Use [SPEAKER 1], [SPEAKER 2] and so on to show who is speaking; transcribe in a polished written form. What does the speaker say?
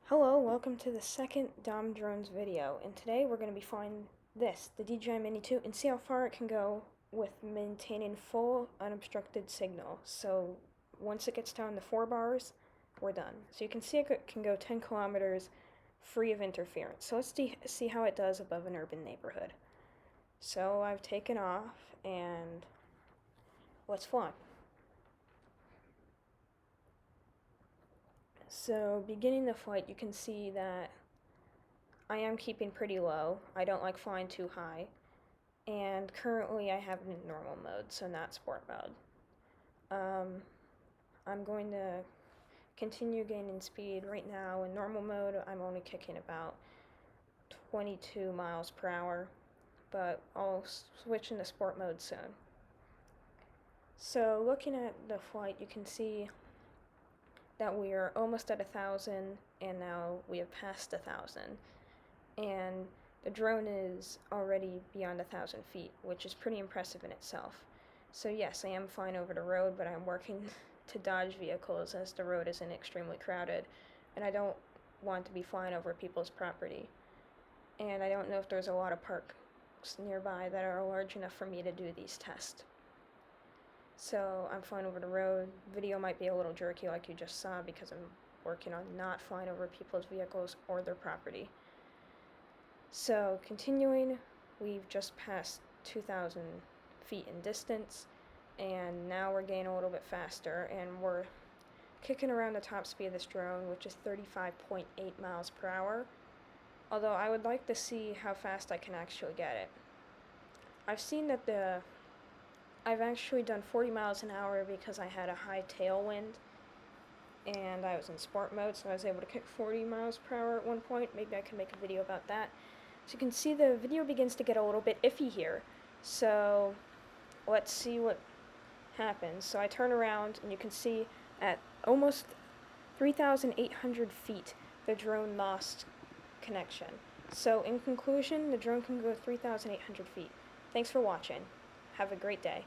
[SPEAKER 1] Hello, welcome to the second Dom Drones video, and today we're going to be flying this, the DJI Mini 2, and see how far it can go with maintaining full unobstructed signal. So once it gets down to 4 bars, we're done. So you can see it can go 10 kilometers free of interference. So let's see how it does above an urban neighborhood. So I've taken off, and let's fly. So beginning the flight, you can see that I am keeping pretty low. I don't like flying too high. And currently I have it in normal mode, so not sport mode. I'm going to continue gaining speed. Right now in normal mode, I'm only kicking about 22 miles per hour, but I'll switch into sport mode soon. So looking at the flight, you can see that we are almost at 1,000, and now we have passed 1,000. And the drone is already beyond 1,000 feet, which is pretty impressive in itself. So yes, I am flying over the road, but I'm working to dodge vehicles as the road isn't extremely crowded, and I don't want to be flying over people's property. And I don't know if there's a lot of parks nearby that are large enough for me to do these tests. So I'm flying over the road. Video might be a little jerky like you just saw because I'm working on not flying over people's vehicles or their property. So continuing, we've just passed 2,000 feet in distance, and now we're getting a little bit faster, and we're kicking around the top speed of this drone, which is 35.8 miles per hour, although I would like to see how fast I can actually get it. I've seen that I've actually done 40 miles an hour because I had a high tailwind, and I was in sport mode, so I was able to kick 40 miles per hour at one point. Maybe I can make a video about that. So you can see the video begins to get a little bit iffy here. So let's see what happens. So I turn around, and you can see at almost 3,800 feet, the drone lost connection. So in conclusion, the drone can go 3,800 feet. Thanks for watching. Have a great day.